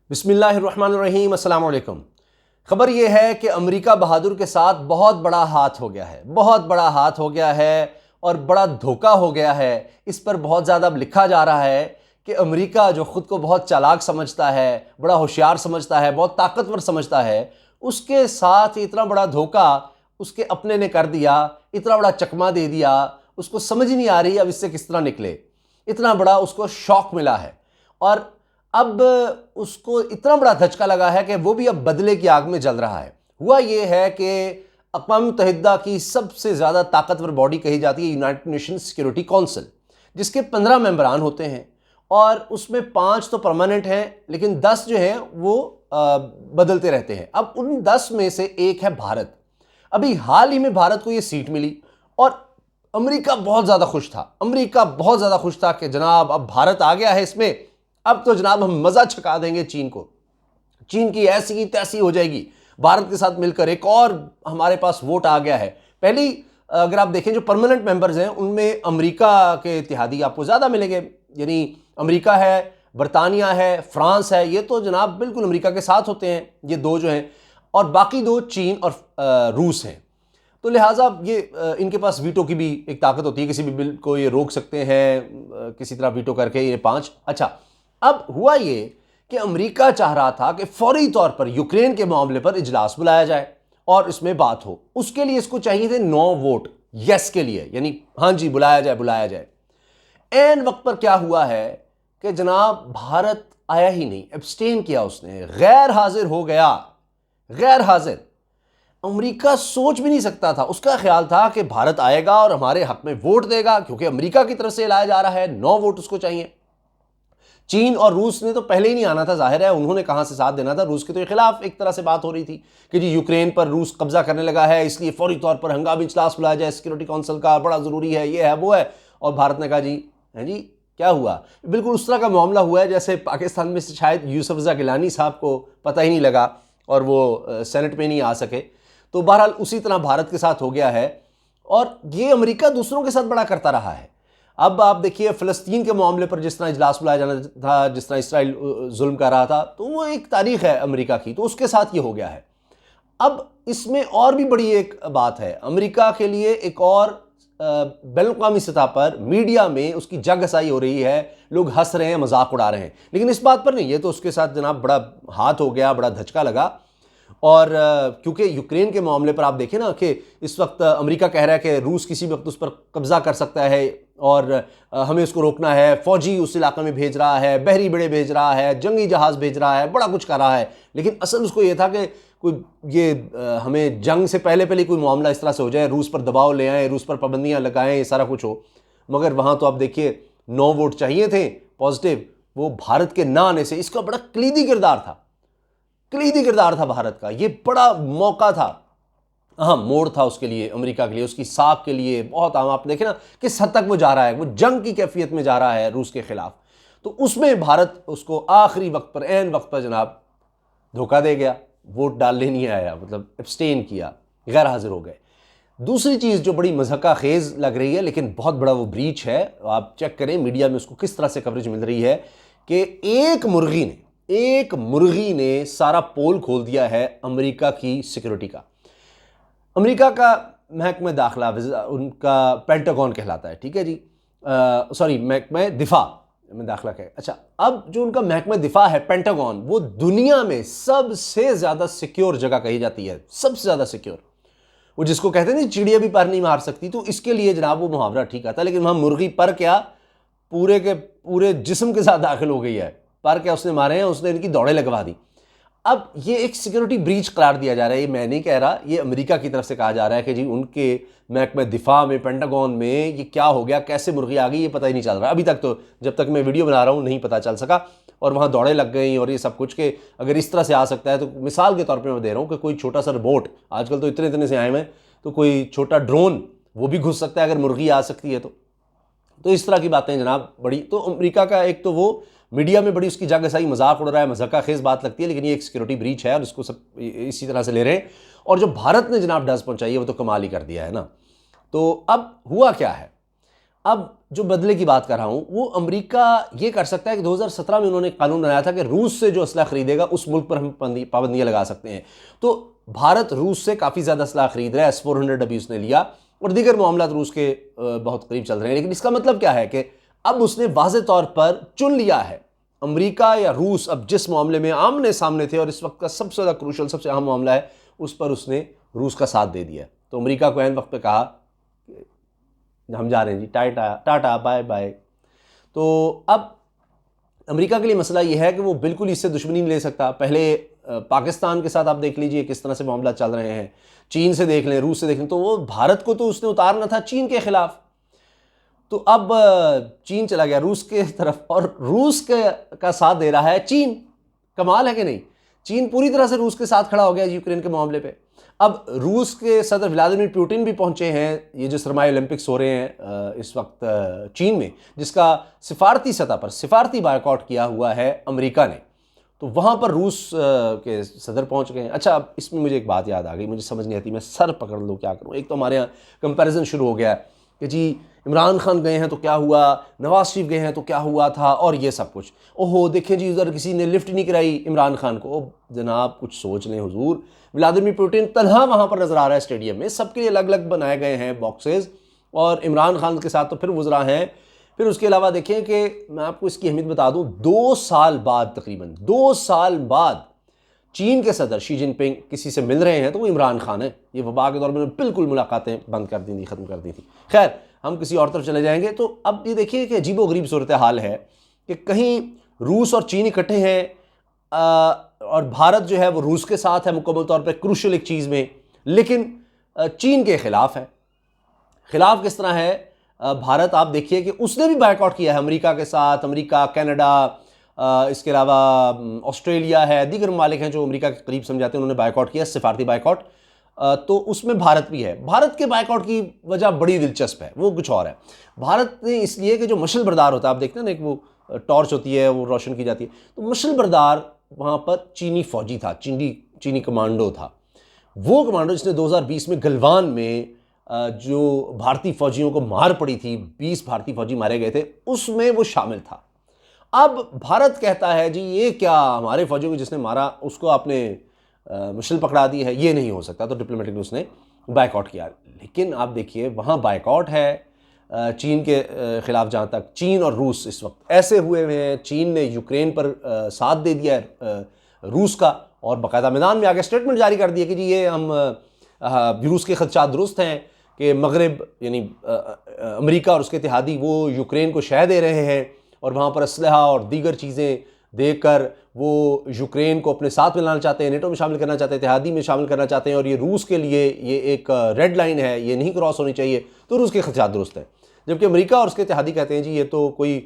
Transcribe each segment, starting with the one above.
बिस्मिल्लाहिर्रहमानिर्रहीम, अस्सलाम वालेकुम। खबर यह है कि अमेरिका बहादुर के साथ बहुत बड़ा हाथ हो गया है, बहुत बड़ा हाथ हो गया है और बड़ा धोखा हो गया है। इस पर बहुत ज़्यादा अब लिखा जा रहा है कि अमेरिका जो ख़ुद को बहुत चालाक समझता है, बड़ा होशियार समझता है, बहुत ताकतवर समझता है, उसके साथ इतना बड़ा धोखा उसके अपने ने कर दिया, इतना बड़ा चकमा दे दिया, उसको समझ ही नहीं आ रही अब इससे किस तरह निकले। इतना बड़ा उसको शॉक मिला है और अब उसको इतना बड़ा धचका लगा है कि वो भी अब बदले की आग में जल रहा है। हुआ ये है कि अक़वाम मुत्तहिदा की सबसे ज़्यादा ताकतवर बॉडी कही जाती है यूनाइटेड नेशन सिक्योरिटी काउंसिल, जिसके 15 मेंबरान होते हैं और उसमें 5 तो परमानेंट हैं, लेकिन 10 जो हैं वो बदलते रहते हैं। अब उन 10 में से एक है भारत। अभी हाल ही में भारत को ये सीट मिली और अमेरिका बहुत ज़्यादा खुश था। अमेरिका बहुत ज़्यादा खुश था कि जनाब अब भारत आ गया है इसमें, अब तो जनाब हम मज़ा छका देंगे चीन को। चीन की ऐसी की तैसी हो जाएगी, भारत के साथ मिलकर एक और हमारे पास वोट आ गया है। पहली अगर आप देखें जो परमानेंट मेंबर्स हैं उनमें अमेरिका के इत्तेहादी आपको ज़्यादा मिलेंगे, यानी अमेरिका है, बरतानिया है, फ्रांस है, ये तो जनाब बिल्कुल अमेरिका के साथ होते हैं ये दो जो हैं, और बाकी दो चीन और रूस हैं। तो लिहाजा ये इनके पास वीटो की भी एक ताकत होती है, किसी भी बिल को ये रोक सकते हैं किसी तरह वीटो करके, ये 5। अच्छा, अब हुआ ये कि अमेरिका चाह रहा था कि फौरी तौर पर यूक्रेन के मामले पर इजलास बुलाया जाए और इसमें बात हो। उसके लिए इसको चाहिए थे 9 वोट यस के लिए, यानी हाँ जी बुलाया जाए बुलाया जाए। एन वक्त पर क्या हुआ है कि जनाब भारत आया ही नहीं, एब्सटेन किया उसने, गैर हाजिर हो गया, गैर हाजिर। अमेरिका सोच भी नहीं सकता था, उसका ख्याल था कि भारत आएगा और हमारे हक में वोट देगा, क्योंकि अमेरिका की तरफ से लाया जा रहा है, 9 वोट उसको चाहिए। चीन और रूस ने तो पहले ही नहीं आना था, जाहिर है उन्होंने कहां से साथ देना था। रूस के तो खिलाफ एक तरह से बात हो रही थी कि जी यूक्रेन पर रूस कब्जा करने लगा है, इसलिए फौरी तौर पर हंगामी इजलास बुलाया जाए सिक्योरिटी काउंसिल का, बड़ा जरूरी है, ये है वो है। और भारत ने कहा जी है जी क्या हुआ। बिल्कुल उस तरह का मामला हुआ है जैसे पाकिस्तान में शायद यूसुफ रज़ा गिलानी साहब को पता ही नहीं लगा और वो सेनेट में नहीं आ सके। तो बहरहाल उसी तरह भारत के साथ हो गया है और ये अमेरिका दूसरों के साथ बड़ा करता रहा है। अब आप देखिए फ़लस्तीन के मामले पर जिस तरह इजलास बुलाया जाना था, जिस तरह इसराइल जुल्म कर रहा था, तो वो एक तारीख है अमेरिका की, तो उसके साथ ये हो गया है। अब इसमें और भी बड़ी एक बात है, अमेरिका के लिए एक और बैनुल-अक़वामी सतह पर मीडिया में उसकी जगहसाई हो रही है, लोग हंस रहे हैं, मजाक उड़ा रहे हैं, लेकिन इस बात पर नहीं, ये तो उसके साथ जनाब बड़ा हाथ हो गया, बड़ा धचका लगा। और क्योंकि यूक्रेन के मामले पर आप देखें ना कि इस वक्त अमेरिका कह रहा है कि रूस किसी वक्त उस पर कब्जा कर सकता है और हमें उसको रोकना है, फौजी उस इलाके में भेज रहा है, बहरी बेड़े भेज रहा है, जंगी जहाज़ भेज रहा है, बड़ा कुछ कर रहा है। लेकिन असल उसको ये था कि कोई ये हमें जंग से पहले पहले कोई मामला इस तरह से हो जाए, रूस पर दबाव ले आए, रूस पर पाबंदियाँ लगाएं, ये सारा कुछ हो। मगर वहाँ तो आप देखिए 9 वोट चाहिए थे पॉजिटिव, वो भारत के ना आने से, इसका बड़ा कलीदी किरदार था, कलीदी किरदार था भारत का। ये बड़ा मौका था, अहम मोड़ था उसके लिए, अमेरिका के लिए, उसकी साख के लिए बहुत अहम। आप देखें ना किस हद तक वो जा रहा है, वो जंग की कैफियत में जा रहा है रूस के खिलाफ। तो उसमें भारत उसको आखिरी वक्त पर, एन वक्त पर जनाब धोखा दे गया, वोट डालने नहीं आया, मतलब एब्सटेन किया, गैर हाजिर हो गए। दूसरी चीज़ जो बड़ी मज़हका खेज़ लग रही है, लेकिन बहुत बड़ा वो ब्रीच है, आप चेक करें मीडिया में उसको किस तरह से कवरेज मिल रही है कि एक मुर्गी ने सारा पोल खोल दिया है अमेरिका की सिक्योरिटी का। अमेरिका का महकमा दाखिला उनका पेंटागन कहलाता है, ठीक है जी, सॉरी महकमा दिफा में दाखिला कहे। अच्छा, अब जो उनका महकमा दिफा है पेंटागन, वो दुनिया में सबसे ज़्यादा सिक्योर जगह कही जाती है, सबसे ज़्यादा सिक्योर। वो जिसको कहते हैं ना चिड़िया भी पर नहीं मार सकती, तो इसके लिए जनाब वो मुहावरा ठीक आता है। लेकिन वहाँ मुर्गी पर क्या पूरे के पूरे जिस्म के साथ दाखिल हो गई है, पर क्या उसने मारे हैं, उसने इनकी दौड़ें लगवा दी। अब ये एक सिक्योरिटी ब्रीच करार दिया जा रहा है, ये मैं नहीं कह रहा, ये अमेरिका की तरफ से कहा जा रहा है कि जी उनके महकमा दिफा में, पेंटागन में ये क्या हो गया, कैसे मुर्गी आ गई, ये पता ही नहीं चल रहा अभी तक। तो जब तक मैं वीडियो बना रहा हूँ नहीं पता चल सका, और वहाँ दौड़ें लग गई और ये सब कुछ के अगर इस तरह से आ सकता है, तो मिसाल के तौर पर मैं दे रहा हूँ कि कोई छोटा सा रोबोट, आजकल तो इतने इतने से आए हैं, तो कोई छोटा ड्रोन वो भी घुस सकता है अगर मुर्गी आ सकती है तो इस तरह की बातें जनाब बड़ी। तो अमेरिका का एक तो वो मीडिया में बड़ी उसकी जगहसाई, मजाक उड़ रहा है, मज़ाका खेज़ बात लगती है, लेकिन ये एक सिक्योरिटी ब्रीच है और इसको सब इसी तरह से ले रहे हैं। और जो भारत ने जनाब डस पहुंचाई है वो तो कमाल ही कर दिया है ना। तो अब हुआ क्या है, अब जो बदले की बात कर रहा हूं वो अमेरिका ये कर सकता है कि 2017 में उन्होंने कानून बनाया था कि रूस से जो असला खरीदेगा उस मुल्क पर हम पाबंदियां लगा सकते हैं। तो भारत रूस से काफ़ी ज़्यादा असला खरीद रहा है, S-400 अभी उसने लिया और दीगर मामला रूस के बहुत करीब चल रहे हैं। लेकिन इसका मतलब क्या है कि अब उसने वाज़े तौर पर चुन लिया है अमेरिका या रूस अब जिस मामले में आमने सामने थे और इस वक्त का सबसे ज़्यादा क्रूशल सबसे अहम मामला है उस पर उसने रूस का साथ दे दिया। तो अमेरिका को ऐन वक्त पे कहा हम जा रहे हैं जी, टाटा टाटा बाय बाय। तो अब अमेरिका के लिए मसला यह है कि वो बिल्कुल इससे दुश्मनी नहीं ले सकता। पहले पाकिस्तान के साथ आप देख लीजिए किस तरह से मामला चल रहे हैं, चीन से देख लें, रूस से देख लें, तो वो भारत को तो उसने उतारना था चीन के खिलाफ। तो अब चीन चला गया रूस के तरफ और रूस का साथ दे रहा है चीन। कमाल है कि नहीं, चीन पूरी तरह से रूस के साथ खड़ा हो गया यूक्रेन के मामले पे। अब रूस के सदर व्लादिमीर पुतिन भी पहुंचे हैं, ये जो सरमाई ओलंपिक्स हो रहे हैं इस वक्त चीन में, जिसका सिफारती सतह पर सिफारती बायकॉट किया हुआ है अमेरिका ने, तो वहाँ पर रूस के सदर पहुँच गए हैं। अच्छा, अब इसमें मुझे एक बात याद आ गई, मुझे समझ नहीं आती, मैं सर पकड़ लूँ क्या करूँ। एक तो हमारे यहाँ कंपैरिजन शुरू हो गया है कि जी इमरान खान गए हैं तो क्या हुआ, नवाज शरीफ गए हैं तो क्या हुआ था, और ये सब कुछ। ओहो देखें जी उधर किसी ने लिफ्ट नहीं कराई इमरान खान को। ओ जनाब कुछ सोच लें हुजूर, व्लादिमीर पुतिन तन्हा वहाँ पर नज़र आ रहा है स्टेडियम में, सबके लिए अलग अलग बनाए गए हैं बॉक्सेस, और इमरान खान के साथ तो फिर गुजरा हैं। फिर उसके अलावा देखें कि मैं आपको इसकी अहमियत बता दूं, 2 साल बाद, तकरीबन 2 साल बाद चीन के सदर शी जिनपिंग किसी से मिल रहे हैं तो वो इमरान खान है। ये वबा के दौर में बिल्कुल मुलाकातें बंद कर दी थी, ख़त्म कर दी थी। खैर हम किसी और तरफ चले जाएंगे। तो अब ये देखिए कि अजीबोगरीब सूरत हाल है कि कहीं रूस और चीन इकट्ठे हैं और भारत जो है वो रूस के साथ है मुकम्मल तौर पर क्रूशल एक चीज़ में, लेकिन चीन के ख़िलाफ़ है। ख़िलाफ़ किस तरह है भारत, आप देखिए कि उसने भी बायकॉट किया है अमेरिका के साथ, अमेरिका, कनाडा, इसके अलावा ऑस्ट्रेलिया है, दीगर ममालिक हैं जो अमेरिका के करीब समझाते हैं, उन्होंने बायकॉट किया, सिफारती बायकॉट। तो उसमें भारत भी है। भारत के बायकॉट की वजह बड़ी दिलचस्प है, वो कुछ और है। भारत ने इसलिए कि जो मशल बरदार होता है, आप देखते हैं ना एक वो टॉर्च होती है वो रोशन की जाती है, तो मशल बरदार वहाँ पर चीनी फौजी था, चीनी कमांडो था। वो कमांडो जिसने 2020 में गलवान में जो भारतीय फौजियों को मार पड़ी थी, 20 भारतीय फौजी मारे गए थे, उसमें वो शामिल था। अब भारत कहता है जी ये क्या, हमारे फौजियों को जिसने मारा उसको आपने मशल पकड़ा दी है, ये नहीं हो सकता, तो डिप्लोमेटिकली उसने बायकॉट किया। लेकिन आप देखिए वहाँ बायकॉट है चीन के ख़िलाफ़। जहाँ तक चीन और रूस इस वक्त ऐसे हुए हुए हैं, चीन ने यूक्रेन पर साथ दे दिया है रूस का, और बाकायदा मैदान में आके स्टेटमेंट जारी कर दिया कि जी ये हम रूस के खदशात दुरुस्त हैं कि मगरब यानी अमेरिका और उसके इत्तेहादी वो यूक्रेन को शह दे रहे हैं और वहाँ पर असलहा और दीगर चीज़ें देकर वो यूक्रेन को अपने साथ मिलाना चाहते हैं, नेटो में शामिल करना चाहते हैं, इत्तेहादी में शामिल करना चाहते हैं, और ये रूस के लिए ये एक रेड लाइन है, ये नहीं क्रॉस होनी चाहिए। तो रूस के खदशात दुरुस्त है। जबकि अमेरिका और उसके इत्तेहादी कहते हैं जी ये तो कोई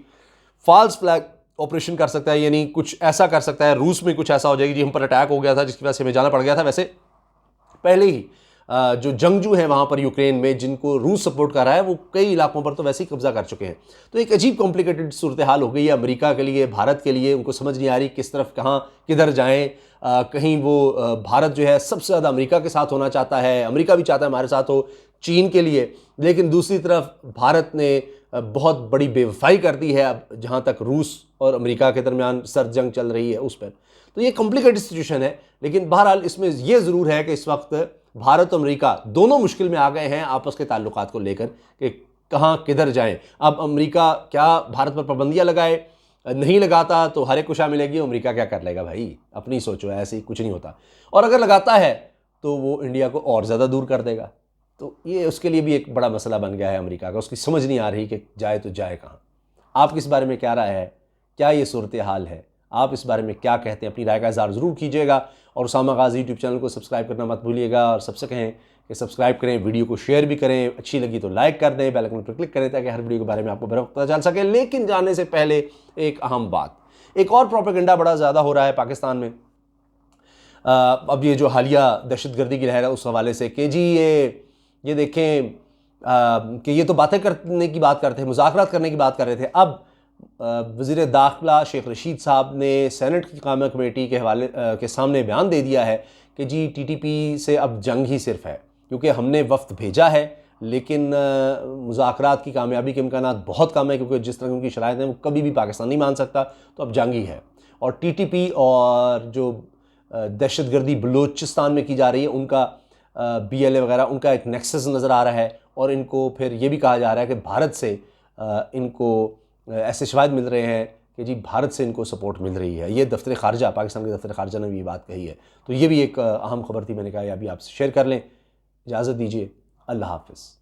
फॉल्स फ्लैग ऑपरेशन कर सकता है, यानी कुछ ऐसा कर सकता है, रूस में कुछ ऐसा हो जाएगी जी हम पर अटैक हो गया था जिसकी वजह से हमें जाना पड़ गया था। वैसे पहले ही जो जंगजू हैं वहाँ पर यूक्रेन में जिनको रूस सपोर्ट कर रहा है वो कई इलाकों पर तो वैसे ही कब्जा कर चुके हैं। तो एक अजीब कॉम्प्लिकेटेड सूरत हाल हो गई है अमेरिका के लिए, भारत के लिए। उनको समझ नहीं आ रही किस तरफ कहाँ किधर जाएं। कहीं वो भारत जो है सबसे ज़्यादा अमेरिका के साथ होना चाहता है, अमेरिका भी चाहता है हमारे साथ हो चीन के लिए, लेकिन दूसरी तरफ भारत ने बहुत बड़ी बेवफाई कर दी है अब जहाँ तक रूस और अमेरिका के दरमियान सर्द जंग चल रही है उस पर। तो ये कॉम्प्लिकेटेड सिचुएशन है। लेकिन बहरहाल इसमें ये ज़रूर है कि इस वक्त भारत और अमेरिका दोनों मुश्किल में आ गए हैं आपस के ताल्लुकात को लेकर कि कहाँ किधर जाएं। अब अमेरिका क्या भारत पर पाबंदियां लगाए, नहीं लगाता तो हर एक को शामिल मिलेगी, अमेरिका क्या कर लेगा भाई, अपनी सोचो, ऐसे ही कुछ नहीं होता। और अगर लगाता है तो वो इंडिया को और ज़्यादा दूर कर देगा। तो ये उसके लिए भी एक बड़ा मसला बन गया है अमेरिका का, उसकी समझ नहीं आ रही कि जाए तो जाए कहाँ। आपकी इस बारे में क्या राय है, क्या ये सूरत हाल है, आप इस बारे में क्या कहते हैं, अपनी राय का इज़हार ज़रूर कीजिएगा। और उसामा गाज़ी यूट्यूब चैनल को सब्सक्राइब करना मत भूलिएगा, और सबसे कहें कि सब्सक्राइब करें, वीडियो को शेयर भी करें, अच्छी लगी तो लाइक कर दें, बेल आइकन पर क्लिक करें ताकि हर वीडियो के बारे में आपको बराबर पता चल सके। लेकिन जाने से पहले एक अहम बात, एक और प्रोपेगेंडा बड़ा ज़्यादा हो रहा है पाकिस्तान में अब ये जो हालिया दहशतगर्दी की लहर है उस हवाले से कि जी ये देखें कि ये तो बातें करने की बात करते हैं, मुज़ाकरात करने की बात कर रहे थे। अब वज़ीर दाखिला शेख रशीद साहब ने सेनेट की कायमा कमेटी के हवाले के सामने बयान दे दिया है कि जी TTP से अब जंग ही सिर्फ है, क्योंकि हमने वफ्द भेजा है लेकिन मुज़ाकरात की कामयाबी के इम्कानात बहुत कम है, क्योंकि जिस तरह की उनकी शराइत हैं वो कभी भी पाकिस्तान नहीं मान सकता, तो अब जंग ही है। और टीटीपी और जो दहशतगर्दी बलूचिस्तान में की जा रही है, उनका BLA वगैरह, उनका एक नेक्सस नज़र आ रहा है, और इनको फिर ये भी कहा जा रहा है कि भारत से इनको ऐसे शवाहिद मिल रहे हैं कि जी भारत से इनको सपोर्ट मिल रही है। ये दफ्तर ख़ारजा, पाकिस्तान के दफ्तर ख़ारजा ने भी ये बात कही है। तो ये भी एक अहम खबर थी, मैंने कहा अभी आपसे शेयर कर लें। इजाज़त दीजिए, अल्लाह हाफ़िज़।